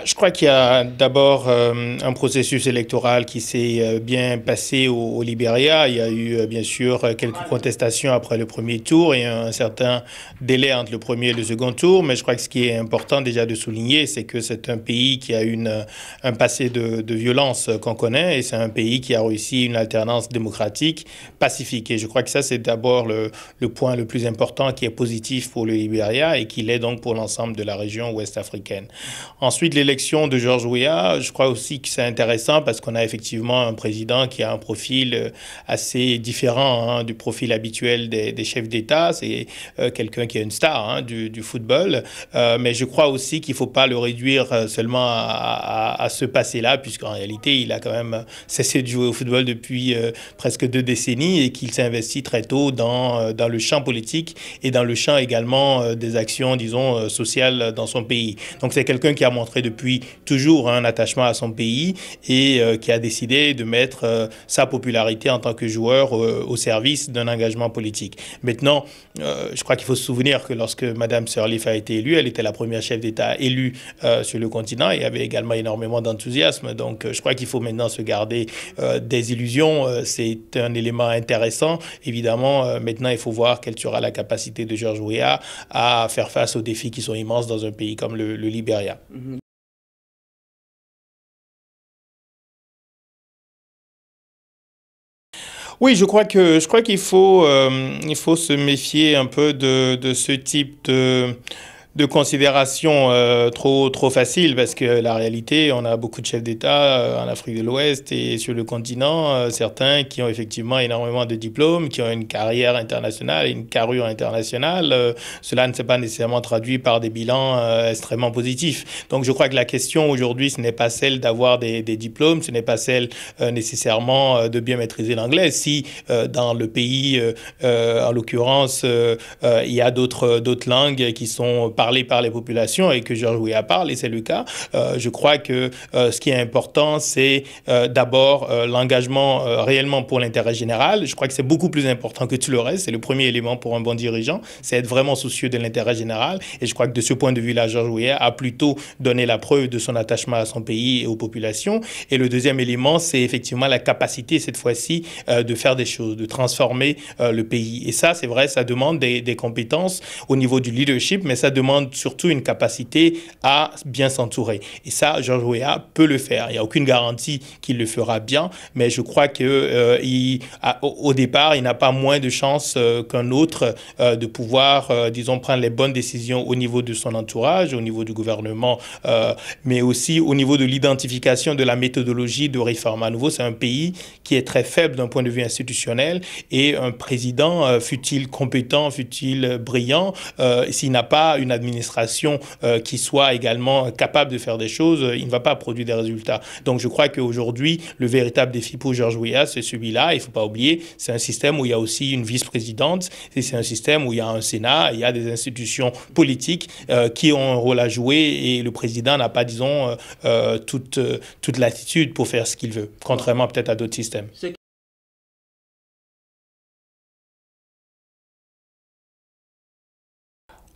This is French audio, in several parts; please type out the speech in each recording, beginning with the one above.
Je crois qu'il y a d'abord un processus électoral qui s'est bien passé au Libéria. Il y a eu bien sûr quelques contestations après le premier tour et un certain délai entre le premier et le second tour. Mais je crois que ce qui est important déjà de souligner, c'est que c'est un pays qui a un passé de violence qu'on connaît et c'est un pays qui a réussi une alternance démocratique pacifique. Et je crois que ça, c'est d'abord le point le plus important qui est positif pour le Libéria et qui l'est donc pour l'ensemble de la région ouest africaine. Ensuite, l'élection de George Weah, je crois aussi que c'est intéressant parce qu'on a effectivement un président qui a un profil assez différent du profil habituel des chefs d'État. C'est quelqu'un qui est une star du football. Mais je crois aussi qu'il ne faut pas le réduire seulement à ce passé-là, puisqu'en réalité, il a quand même cessé de jouer au football depuis presque 2 décennies et qu'il s'est investi très tôt dans le champ politique et dans le champ également des actions, disons, sociales dans son pays. Donc c'est quelqu'un qui a montré depuis toujours un attachement à son pays et qui a décidé de mettre sa popularité en tant que joueur au service d'un engagement politique. Maintenant, je crois qu'il faut se souvenir que lorsque Mme Sirleaf a été élue, elle était la première chef d'État élue sur le continent et avait également énormément d'enthousiasme. Donc je crois qu'il faut maintenant se garder des illusions. C'est un élément intéressant. Évidemment, maintenant, il faut voir quelle sera la capacité de George Weah à faire face aux défis qui sont immenses dans un pays comme le Libéria. Oui, je crois qu'il faut, il faut se méfier un peu de ce type de considération trop facile parce que la réalité, on a beaucoup de chefs d'État en Afrique de l'Ouest et sur le continent, certains qui ont effectivement énormément de diplômes, qui ont une carrière internationale, une carrure internationale. Cela ne s'est pas nécessairement traduit par des bilans extrêmement positifs. Donc je crois que la question aujourd'hui, ce n'est pas celle d'avoir des diplômes, ce n'est pas celle nécessairement de bien maîtriser l'anglais. Si dans le pays, en l'occurrence, il y a d'autres langues qui sont parlé par les populations et que George Weah parle, et c'est le cas. Je crois que ce qui est important, c'est d'abord l'engagement réellement pour l'intérêt général. Je crois que c'est beaucoup plus important que tout le reste. C'est le premier élément pour un bon dirigeant, c'est être vraiment soucieux de l'intérêt général. Et je crois que de ce point de vue-là, George Weah a plutôt donné la preuve de son attachement à son pays et aux populations. Et le deuxième élément, c'est effectivement la capacité, cette fois-ci, de faire des choses, de transformer le pays. Et ça, c'est vrai, ça demande des compétences au niveau du leadership, mais ça demande surtout une capacité à bien s'entourer. Et ça, George Weah peut le faire. Il n'y a aucune garantie qu'il le fera bien, mais je crois que au départ, il n'a pas moins de chances qu'un autre de pouvoir, disons, prendre les bonnes décisions au niveau de son entourage, au niveau du gouvernement, mais aussi au niveau de l'identification de la méthodologie de réforme. À nouveau, c'est un pays qui est très faible d'un point de vue institutionnel et un président, fût-il compétent, fût-il brillant, s'il n'a pas une administration qui soit également capable de faire des choses, il ne va pas produire des résultats. Donc je crois qu'aujourd'hui, le véritable défi pour George Weah, c'est celui-là. Il ne faut pas oublier, c'est un système où il y a aussi une vice-présidente, et c'est un système où il y a un Sénat, il y a des institutions politiques qui ont un rôle à jouer et le président n'a pas, disons, toute latitude pour faire ce qu'il veut, contrairement peut-être à d'autres systèmes.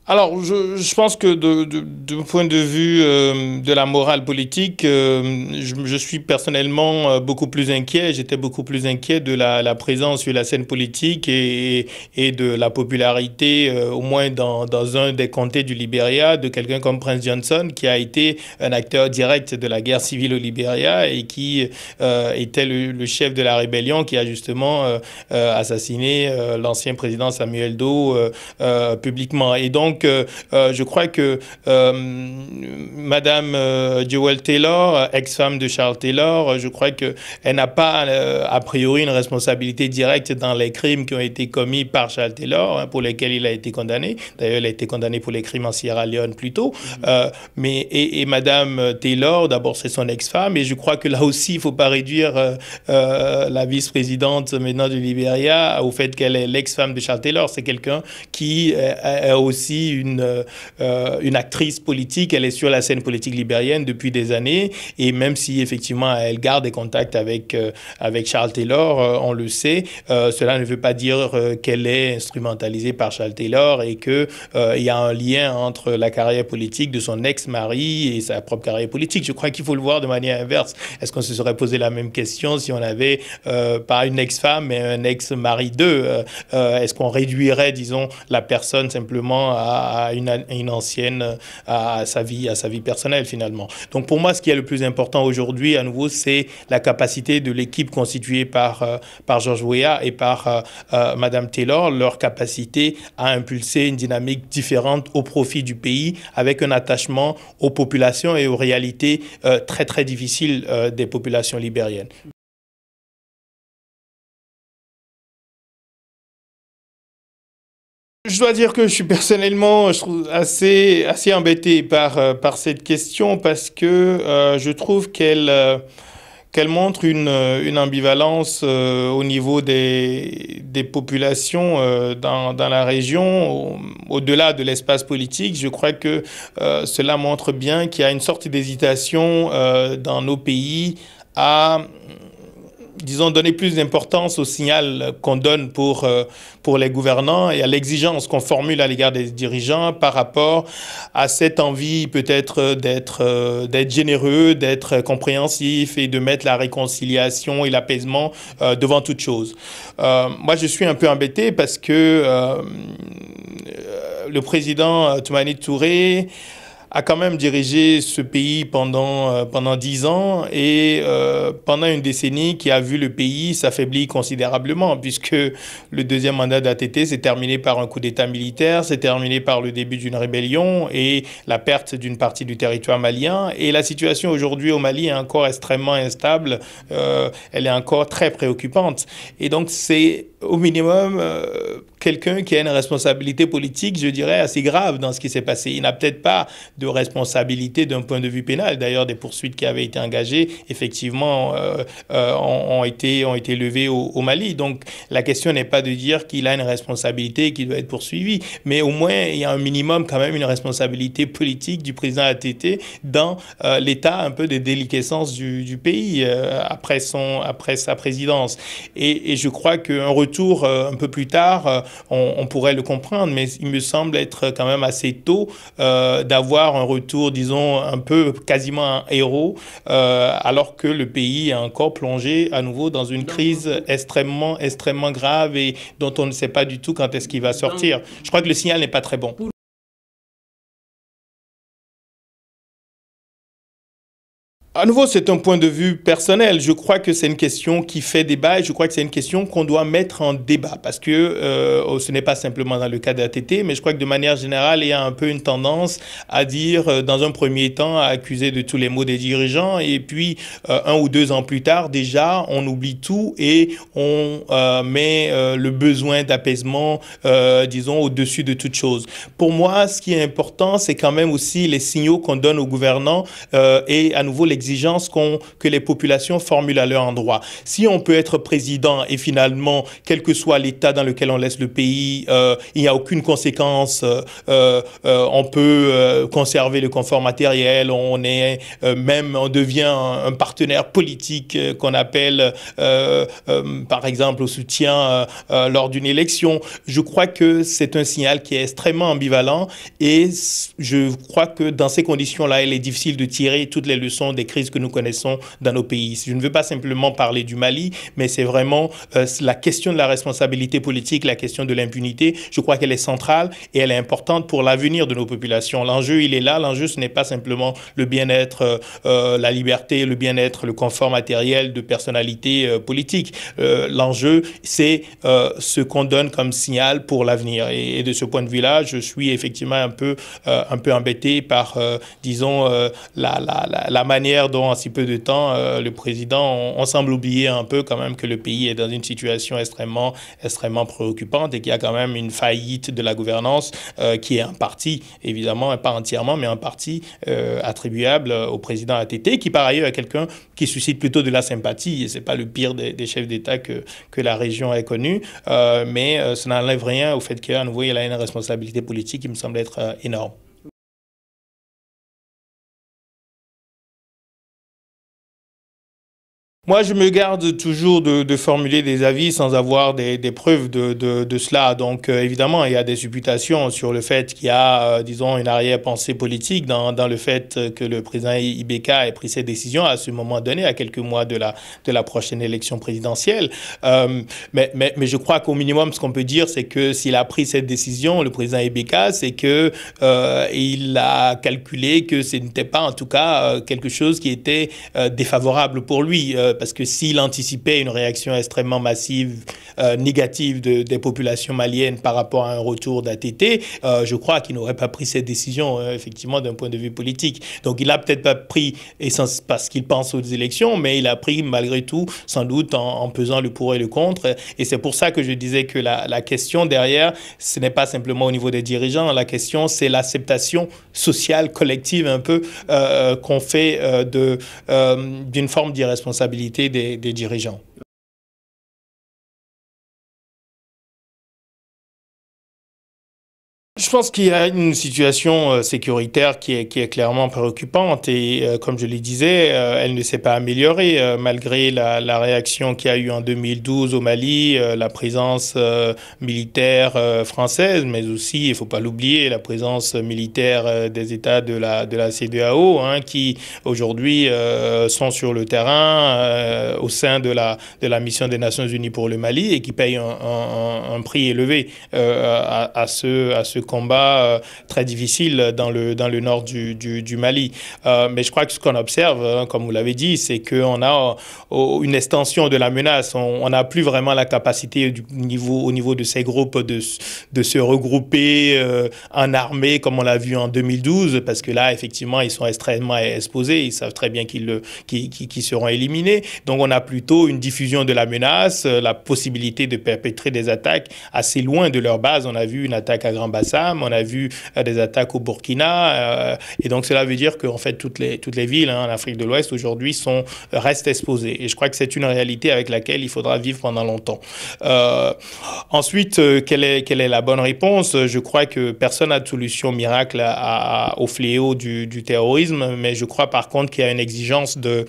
Alors, je pense que de point de vue de la morale politique, je suis personnellement beaucoup plus inquiet. J'étais beaucoup plus inquiet de la présence sur la scène politique et de la popularité, au moins dans un des comtés du Libéria, de quelqu'un comme Prince Johnson, qui a été un acteur direct de la guerre civile au Libéria et qui était le chef de la rébellion qui a justement assassiné l'ancien président Samuel Doe publiquement. Et donc, je crois que Madame Jewel Taylor, ex-femme de Charles Taylor, je crois qu'elle n'a pas a priori une responsabilité directe dans les crimes qui ont été commis par Charles Taylor, pour lesquels il a été condamné. D'ailleurs, il a été condamné pour les crimes en Sierra Leone plus tôt. Et Madame Taylor, d'abord, c'est son ex-femme. Et je crois que là aussi, il ne faut pas réduire la vice-présidente maintenant du Libéria au fait qu'elle est l'ex-femme de Charles Taylor. C'est quelqu'un qui a aussi aussi une actrice politique, elle est sur la scène politique libérienne depuis des années, et même si effectivement elle garde des contacts avec Charles Taylor, on le sait, cela ne veut pas dire qu'elle est instrumentalisée par Charles Taylor et qu'il y a un lien entre la carrière politique de son ex-mari et sa propre carrière politique. Je crois qu'il faut le voir de manière inverse. Est-ce qu'on se serait posé la même question si on avait pas une ex-femme mais un ex-mari d'eux? Est-ce qu'on réduirait, disons, la personne simplement à une ancienne, à sa vie personnelle finalement? Donc pour moi, ce qui est le plus important aujourd'hui, à nouveau, c'est la capacité de l'équipe constituée par George Weah et par Madame Taylor, leur capacité à impulser une dynamique différente au profit du pays, avec un attachement aux populations et aux réalités très très difficiles des populations libériennes. Je dois dire que je suis personnellement, je trouve assez embêté par cette question parce que je trouve qu'elle montre une ambivalence au niveau des populations dans la région, au-delà de l'espace politique. Je crois que cela montre bien qu'il y a une sorte d'hésitation dans nos pays à, disons, donner plus d'importance au signal qu'on donne pour les gouvernants et à l'exigence qu'on formule à l'égard des dirigeants par rapport à cette envie peut-être d'être généreux, d'être compréhensif et de mettre la réconciliation et l'apaisement devant toute chose. Moi, je suis un peu embêté parce que le président Toumani Touré a quand même dirigé ce pays pendant 10 ans et pendant une décennie qui a vu le pays s'affaiblir considérablement puisque le deuxième mandat d'ATT s'est terminé par un coup d'État militaire, s'est terminé par le début d'une rébellion et la perte d'une partie du territoire malien. Et la situation aujourd'hui au Mali est encore extrêmement instable, elle est encore très préoccupante. Et donc c'est au minimum quelqu'un qui a une responsabilité politique, je dirais, assez grave dans ce qui s'est passé. Il n'a peut-être pas de responsabilité d'un point de vue pénal. D'ailleurs, des poursuites qui avaient été engagées, effectivement, ont été levées au Mali. Donc, la question n'est pas de dire qu'il a une responsabilité et qu'il doit être poursuivi, mais au moins, il y a un minimum quand même une responsabilité politique du président ATT dans l'état un peu de déliquescence du pays après sa présidence. Et je crois qu'un retour un peu plus tard, on pourrait le comprendre, mais il me semble être quand même assez tôt d'avoir un retour, disons, un peu quasiment un héros, alors que le pays est encore plongé à nouveau dans une crise extrêmement grave et dont on ne sait pas du tout quand est-ce qu'il va sortir. Je crois que le signal n'est pas très bon. À nouveau, c'est un point de vue personnel. Je crois que c'est une question qui fait débat et je crois que c'est une question qu'on doit mettre en débat parce que ce n'est pas simplement dans le cas de l'ATT, mais je crois que de manière générale, il y a un peu une tendance à dire, dans un premier temps, à accuser de tous les maux des dirigeants et puis 1 ou 2 ans plus tard, déjà, on oublie tout et on met le besoin d'apaisement, disons, au-dessus de toute chose. Pour moi, ce qui est important, c'est quand même aussi les signaux qu'on donne aux gouvernants et à nouveau l'exigence que les populations formulent à leur endroit. Si on peut être président et finalement, quel que soit l'état dans lequel on laisse le pays, il n'y a aucune conséquence, on peut conserver le confort matériel, on devient un partenaire politique qu'on appelle par exemple au soutien lors d'une élection. Je crois que c'est un signal qui est extrêmement ambivalent et je crois que dans ces conditions-là, il est difficile de tirer toutes les leçons des crises que nous connaissons dans nos pays. Je ne veux pas simplement parler du Mali, mais c'est vraiment la question de la responsabilité politique, la question de l'impunité. Je crois qu'elle est centrale et elle est importante pour l'avenir de nos populations. L'enjeu, il est là. L'enjeu, ce n'est pas simplement le bien-être, la liberté, le bien-être, le confort matériel de personnalités politiques. L'enjeu, c'est ce qu'on donne comme signal pour l'avenir. Et de ce point de vue-là, je suis effectivement un peu embêté par, disons, la manière manière dont, en si peu de temps, le président, on semble oublier un peu quand même que le pays est dans une situation extrêmement préoccupante et qu'il y a quand même une faillite de la gouvernance qui est en partie, évidemment, pas entièrement, mais en partie attribuable au président ATT, qui par ailleurs est quelqu'un qui suscite plutôt de la sympathie, et c'est pas le pire des chefs d'État que la région ait connu, mais ça n'enlève rien au fait qu'à nouveau, il a une responsabilité politique qui me semble être énorme. Moi, je me garde toujours de formuler des avis sans avoir des preuves de cela. Donc, évidemment, il y a des supputations sur le fait qu'il y a, disons, une arrière-pensée politique dans le fait que le président Ibeka ait pris cette décision à ce moment donné, à quelques mois de la prochaine élection présidentielle. Mais je crois qu'au minimum, ce qu'on peut dire, c'est que s'il a pris cette décision, le président Ibeka, c'est que il a calculé que ce n'était pas, en tout cas, quelque chose qui était défavorable pour lui. Parce que s'il anticipait une réaction extrêmement massive, négative des populations maliennes par rapport à un retour d'ATT, je crois qu'il n'aurait pas pris cette décision, effectivement, d'un point de vue politique. Donc, il n'a peut-être pas pris parce qu'il pense aux élections, mais il a pris, malgré tout, sans doute, en pesant le pour et le contre. Et c'est pour ça que je disais que la question derrière, ce n'est pas simplement au niveau des dirigeants. La question, c'est l'acceptation sociale, collective, un peu, qu'on fait d'une forme d'irresponsabilité des dirigeants. Je pense qu'il y a une situation sécuritaire qui est clairement préoccupante et comme je le disais, elle ne s'est pas améliorée malgré la réaction qu'il y a eu en 2012 au Mali, la présence militaire française, mais aussi, il ne faut pas l'oublier, la présence militaire des États de la CEDEAO, hein, qui aujourd'hui sont sur le terrain au sein de la mission des Nations Unies pour le Mali et qui payent un prix élevé à ce combat très difficile dans le nord du Mali. Mais je crois que ce qu'on observe, hein, comme vous l'avez dit, c'est qu'on a une extension de la menace. On n'a plus vraiment la capacité au niveau de ces groupes de se regrouper en armée comme on l'a vu en 2012, parce que là, effectivement, ils sont extrêmement exposés. Ils savent très bien qu'ils seront éliminés. Donc, on a plutôt une diffusion de la menace, la possibilité de perpétrer des attaques assez loin de leur base. On a vu une attaque à Grand Bassam, on a vu des attaques au Burkina, et donc cela veut dire qu'en fait toutes les villes en Afrique de l'Ouest aujourd'hui restent exposées. Et je crois que c'est une réalité avec laquelle il faudra vivre pendant longtemps. Ensuite, quelle est la bonne réponse? Je crois que personne n'a de solution miracle au fléau du terrorisme, mais je crois par contre qu'il y a une exigence de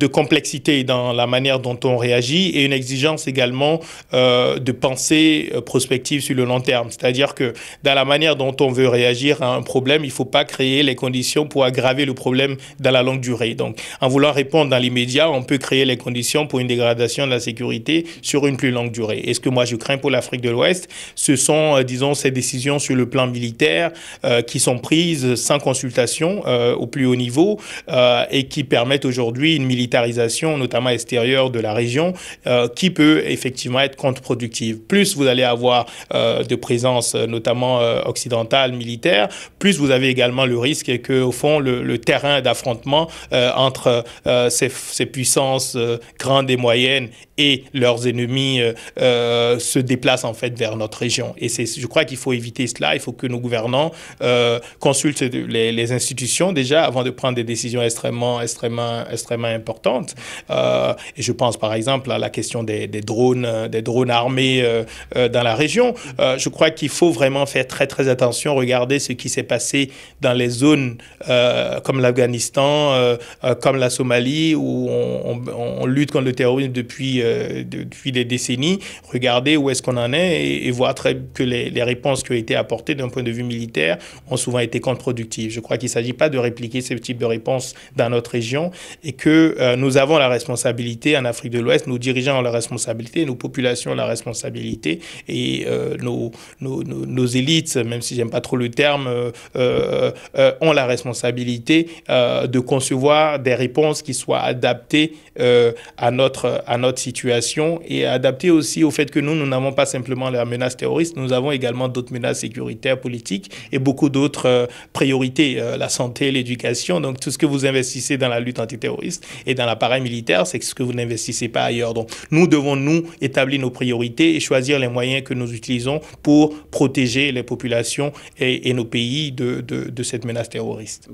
complexité dans la manière dont on réagit et une exigence également de pensée prospective sur le long terme. C'est-à-dire que dans la manière dont on veut réagir à un problème, il ne faut pas créer les conditions pour aggraver le problème dans la longue durée. Donc, en voulant répondre dans l'immédiat, on peut créer les conditions pour une dégradation de la sécurité sur une plus longue durée. Et ce que moi je crains pour l'Afrique de l'Ouest, ce sont, disons, ces décisions sur le plan militaire qui sont prises sans consultation au plus haut niveau et qui permettent aujourd'hui une militarisation, notamment extérieure de la région, qui peut effectivement être contre-productive. Plus vous allez avoir de présence, notamment occidentale, militaire, plus vous avez également le risque que, au fond, le terrain d'affrontement entre ces puissances grandes et moyennes et leurs ennemis se déplacent en fait vers notre région. Et je crois qu'il faut éviter cela. Il faut que nos gouvernants consultent les institutions déjà avant de prendre des décisions extrêmement importantes. Et je pense par exemple à la question des drones armés dans la région. Je crois qu'il faut vraiment faire très très attention, regarder ce qui s'est passé dans les zones comme l'Afghanistan, comme la Somalie, où on lutte contre le terrorisme depuis des décennies. Regarder où est-ce qu'on en est et voir que les réponses qui ont été apportées d'un point de vue militaire ont souvent été contre-productives. Je crois qu'il ne s'agit pas de répliquer ce type de réponse dans notre région et que nous avons la responsabilité en Afrique de l'Ouest, nos dirigeants ont la responsabilité, nos populations ont la responsabilité et nos élites, même si j'aime pas trop le terme, ont la responsabilité de concevoir des réponses qui soient adaptées à notre situation et adaptées aussi au fait que nous n'avons pas simplement la menace terroriste, nous avons également d'autres menaces sécuritaires, politiques et beaucoup d'autres priorités, la santé, l'éducation. Donc tout ce que vous investissez dans la lutte antiterroriste et dans l'appareil militaire, c'est ce que vous n'investissez pas ailleurs. Donc nous devons, nous, établir nos priorités et choisir les moyens que nous utilisons pour protéger les populations et nos pays de cette menace terroriste.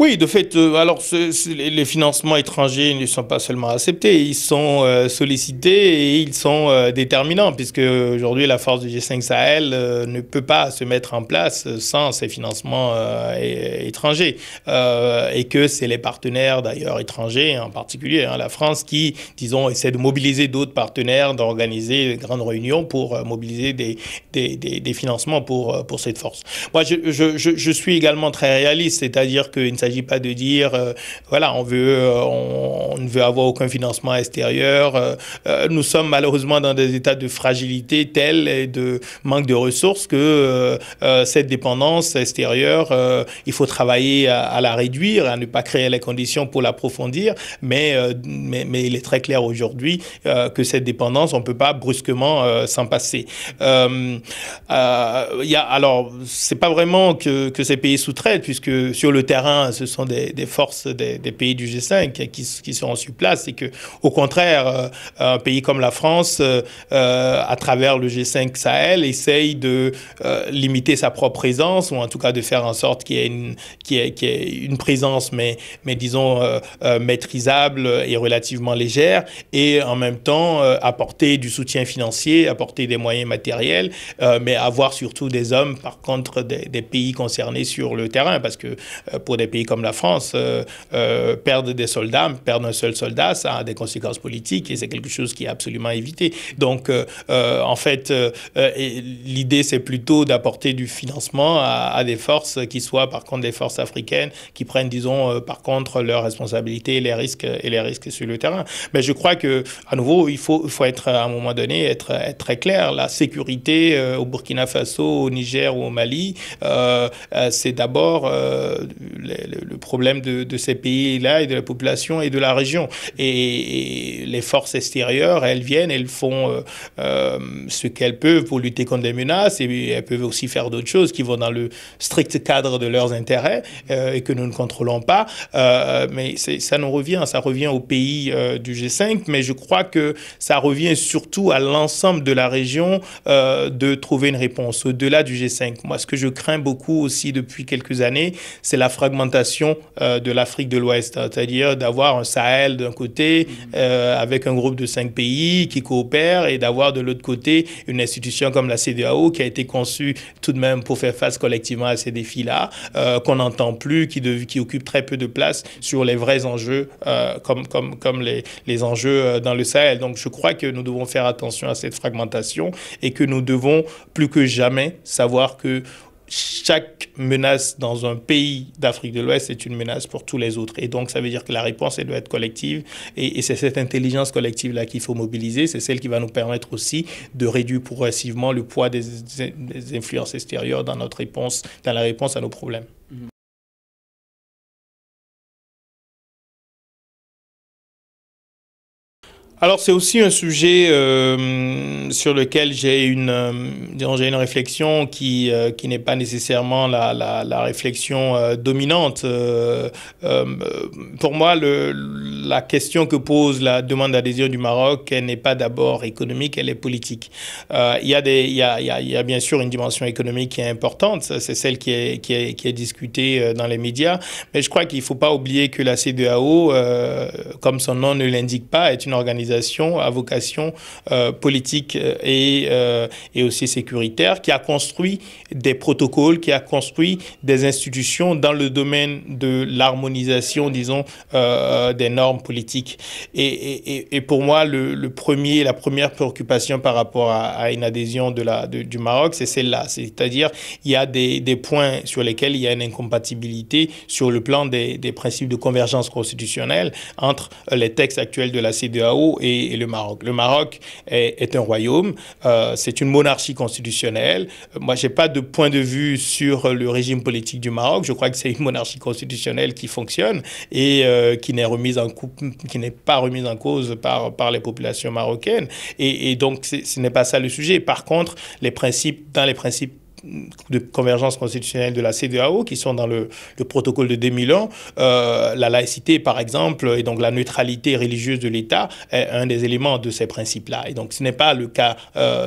Oui, de fait, alors les financements étrangers ne sont pas seulement acceptés, ils sont sollicités et ils sont déterminants, puisque aujourd'hui la force du G5 Sahel ne peut pas se mettre en place sans ces financements étrangers, et que c'est les partenaires d'ailleurs étrangers, en particulier la France, qui, disons, essaie de mobiliser d'autres partenaires, d'organiser de grandes réunions pour mobiliser des financements pour cette force. Moi, je suis également très réaliste, c'est-à-dire qu'il ne s'agit pas de dire voilà, on ne veut avoir aucun financement extérieur. Nous sommes malheureusement dans des états de fragilité tels et de manque de ressources que cette dépendance extérieure, il faut travailler à la réduire, à ne pas créer les conditions pour l'approfondir, mais il est très clair aujourd'hui que cette dépendance, on ne peut pas brusquement s'en passer. Alors, c'est pas vraiment que ces pays sous-traitent, puisque sur le terrain, ce sont des forces des pays du G5 qui seront sur place et que, au contraire, un pays comme la France, à travers le G5 Sahel, essaye de limiter sa propre présence ou en tout cas de faire en sorte qu'il y ait une présence, mais disons maîtrisable et relativement légère, et en même temps apporter du soutien financier, apporter des moyens matériels, mais avoir surtout des hommes, par contre, des pays concernés sur le terrain, parce que pour des pays comme la France, perdre des soldats, perdre un seul soldat, ça a des conséquences politiques et c'est quelque chose qui est absolument évité. Donc, en fait, l'idée, c'est plutôt d'apporter du financement à des forces qui soient, par contre, des forces africaines qui prennent, disons, par contre, leurs responsabilités et les risques sur le terrain. Mais je crois que, à nouveau, il faut être, à un moment donné, être très clair. La sécurité au Burkina Faso, au Niger ou au Mali, c'est d'abord le problème de ces pays-là et de la population et de la région. Et les forces extérieures, elles viennent, elles font ce qu'elles peuvent pour lutter contre les menaces, et elles peuvent aussi faire d'autres choses qui vont dans le strict cadre de leurs intérêts et que nous ne contrôlons pas. Mais ça revient aux pays du G5, mais je crois que ça revient surtout à l'ensemble de la région de trouver une réponse au-delà du G5. Moi, ce que je crains beaucoup aussi depuis quelques années, c'est la fragmentation de l'Afrique de l'Ouest, c'est-à-dire d'avoir un Sahel d'un côté avec un groupe de 5 pays qui coopèrent et d'avoir de l'autre côté une institution comme la CEDEAO qui a été conçue tout de même pour faire face collectivement à ces défis-là, qu'on n'entend plus, qui occupe très peu de place sur les vrais enjeux comme les enjeux dans le Sahel. Donc je crois que nous devons faire attention à cette fragmentation et que nous devons plus que jamais savoir que chaque menace dans un pays d'Afrique de l'Ouest est une menace pour tous les autres. Et donc, ça veut dire que la réponse, elle doit être collective. Et c'est cette intelligence collective-là qu'il faut mobiliser. C'est celle qui va nous permettre aussi de réduire progressivement le poids des influences extérieures dans la réponse à nos problèmes. Alors, c'est aussi un sujet sur lequel j'ai une réflexion qui n'est pas nécessairement la réflexion dominante. Pour moi, la question que pose la demande d'adhésion du Maroc, elle n'est pas d'abord économique, elle est politique. Il y a bien sûr une dimension économique qui est importante, c'est celle qui est discutée dans les médias, mais je crois qu'il ne faut pas oublier que la CEDEAO, comme son nom ne l'indique pas, est une organisation organisation à vocation politique et aussi sécuritaire, qui a construit des protocoles, qui a construit des institutions dans le domaine de l'harmonisation, disons, des normes politiques. Et pour moi, la première préoccupation par rapport à une adhésion du Maroc, c'est celle-là. C'est-à-dire, il y a des points sur lesquels il y a une incompatibilité sur le plan des principes de convergence constitutionnelle entre les textes actuels de la CEDEAO et le Maroc. Le Maroc est un royaume, c'est une monarchie constitutionnelle. Moi, je n'ai pas de point de vue sur le régime politique du Maroc. Je crois que c'est une monarchie constitutionnelle qui fonctionne et qui n'est pas remise en cause par les populations marocaines. Et donc, ce n'est pas ça le sujet. Par contre, dans les principes de convergence constitutionnelle de la CEDEAO qui sont dans le protocole de 2001, la laïcité par exemple et donc la neutralité religieuse de l'État est un des éléments de ces principes-là. Et donc ce n'est pas le cas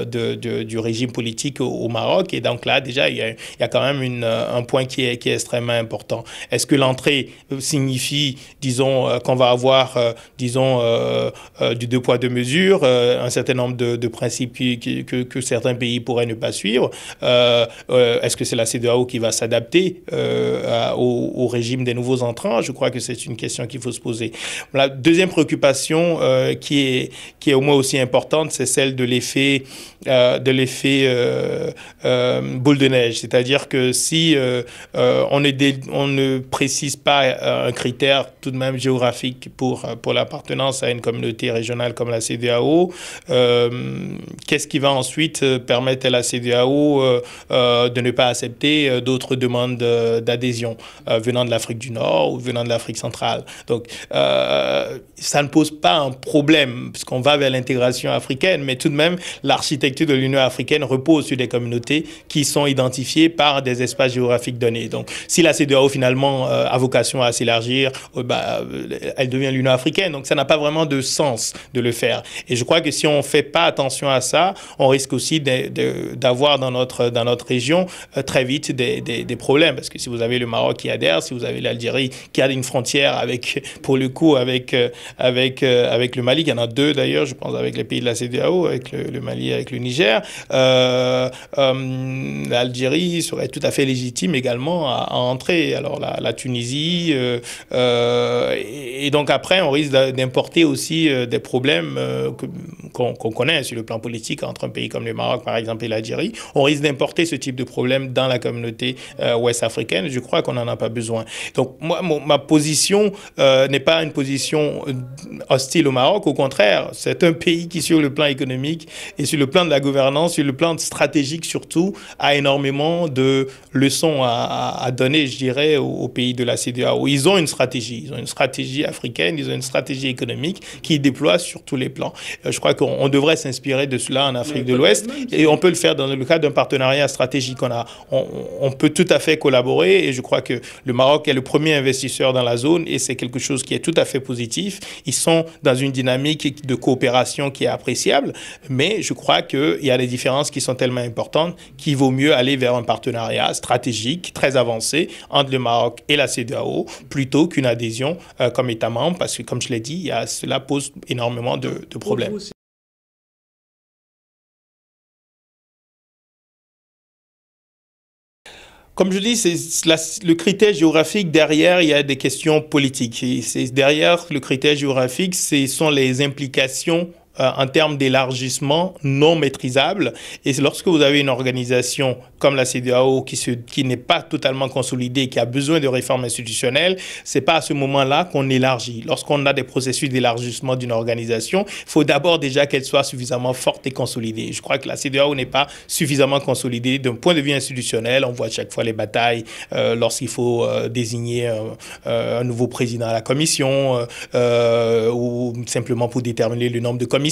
du régime politique au Maroc. Et donc là déjà il y a quand même un point qui est extrêmement important. Est-ce que l'entrée signifie, disons, qu'on va avoir, disons, du deux poids deux mesures, un certain nombre de principes que certains pays pourraient ne pas suivre? Est-ce que c'est la CEDEAO qui va s'adapter au régime des nouveaux entrants? Je crois que c'est une question qu'il faut se poser. La deuxième préoccupation qui est au moins aussi importante, c'est celle de l'effet boule de neige. C'est-à-dire que si on ne précise pas un critère tout de même géographique pour l'appartenance à une communauté régionale comme la CEDEAO, qu'est-ce qui va ensuite permettre à la CEDEAO de ne pas accepter d'autres demandes d'adhésion venant de l'Afrique du Nord ou venant de l'Afrique centrale. Donc, ça ne pose pas un problème, puisqu'on va vers l'intégration africaine, mais tout de même, l'architecture de l'Union africaine repose sur des communautés qui sont identifiées par des espaces géographiques donnés. Donc, si la CEDEAO, finalement, a vocation à s'élargir, elle devient l'Union africaine. Donc, ça n'a pas vraiment de sens de le faire. Et je crois que si on ne fait pas attention à ça, on risque aussi d'avoir dans notre région très vite des problèmes. Parce que si vous avez le Maroc qui adhère, si vous avez l'Algérie qui a une frontière pour le coup, avec le Mali, il y en a deux d'ailleurs, je pense, avec les pays de la CEDEAO, avec le Mali et avec le Niger, l'Algérie serait tout à fait légitime également à entrer. Alors la Tunisie, et donc après, on risque d'importer aussi des problèmes qu'on connaît sur le plan politique entre un pays comme le Maroc, par exemple, et l'Algérie. On risque d'importer ce type de problème dans la communauté ouest-africaine. Je crois qu'on n'en a pas besoin. Donc, moi, ma position n'est pas une position hostile au Maroc. Au contraire, c'est un pays qui, sur le plan économique et sur le plan de la gouvernance, sur le plan stratégique surtout, a énormément de leçons à donner, je dirais, aux pays de la CEDEAO. Ils ont une stratégie africaine, ils ont une stratégie économique qui déploie sur tous les plans. Je crois qu'on devrait s'inspirer de cela en Afrique de l'Ouest et on peut le faire dans le cadre d'un partenariat stratégique. On peut tout à fait collaborer et je crois que le Maroc est le premier investisseur dans la zone et c'est quelque chose qui est tout à fait positif. Ils sont dans une dynamique de coopération qui est appréciable, mais je crois qu'il y a des différences qui sont tellement importantes qu'il vaut mieux aller vers un partenariat stratégique très avancé entre le Maroc et la CEDEAO plutôt qu'une adhésion comme État membre parce que, comme je l'ai dit, cela pose énormément de problèmes. Comme je dis, le critère géographique, derrière, il y a des questions politiques. Derrière le critère géographique, ce sont les implications en termes d'élargissement non maîtrisable. Et lorsque vous avez une organisation comme la CEDEAO qui n'est pas totalement consolidée, qui a besoin de réformes institutionnelles, c'est pas à ce moment-là qu'on élargit. Lorsqu'on a des processus d'élargissement d'une organisation, il faut d'abord déjà qu'elle soit suffisamment forte et consolidée. Je crois que la CEDEAO n'est pas suffisamment consolidée d'un point de vue institutionnel. On voit à chaque fois les batailles lorsqu'il faut désigner un nouveau président à la commission ou simplement pour déterminer le nombre de commissaires.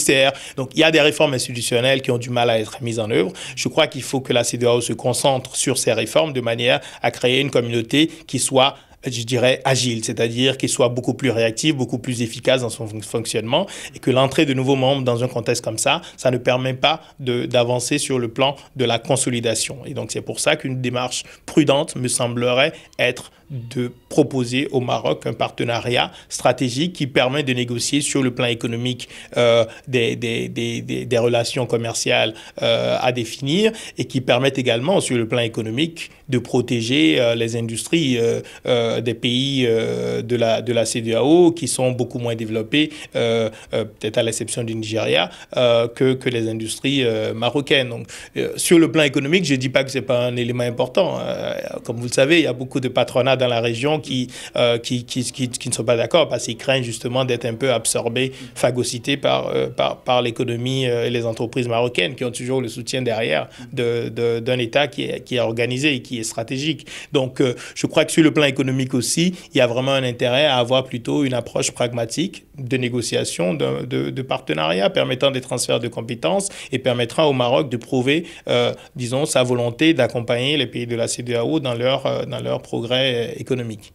Donc, il y a des réformes institutionnelles qui ont du mal à être mises en œuvre. Je crois qu'il faut que la CEDEAO se concentre sur ces réformes de manière à créer une communauté qui soit je dirais, agile, c'est-à-dire qu'il soit beaucoup plus réactif, beaucoup plus efficace dans son fonctionnement, et que l'entrée de nouveaux membres dans un contexte comme ça ne permet pas d'avancer sur le plan de la consolidation. Et donc c'est pour ça qu'une démarche prudente me semblerait être de proposer au Maroc un partenariat stratégique qui permet de négocier sur le plan économique des relations commerciales à définir, et qui permettent également sur le plan économique de protéger les industries des pays de la CEDEAO qui sont beaucoup moins développés, peut-être à l'exception du Nigeria, que les industries marocaines. Donc, sur le plan économique, je ne dis pas que ce n'est pas un élément important. Comme vous le savez, il y a beaucoup de patronats dans la région qui ne sont pas d'accord parce qu'ils craignent justement d'être un peu absorbés, phagocytés par l'économie et les entreprises marocaines qui ont toujours le soutien derrière d'un État qui est organisé et qui est stratégique. Donc, je crois que sur le plan économique aussi, il y a vraiment un intérêt à avoir plutôt une approche pragmatique de négociation, de partenariat permettant des transferts de compétences et permettra au Maroc de prouver, disons, sa volonté d'accompagner les pays de la CEDEAO dans leur progrès économique.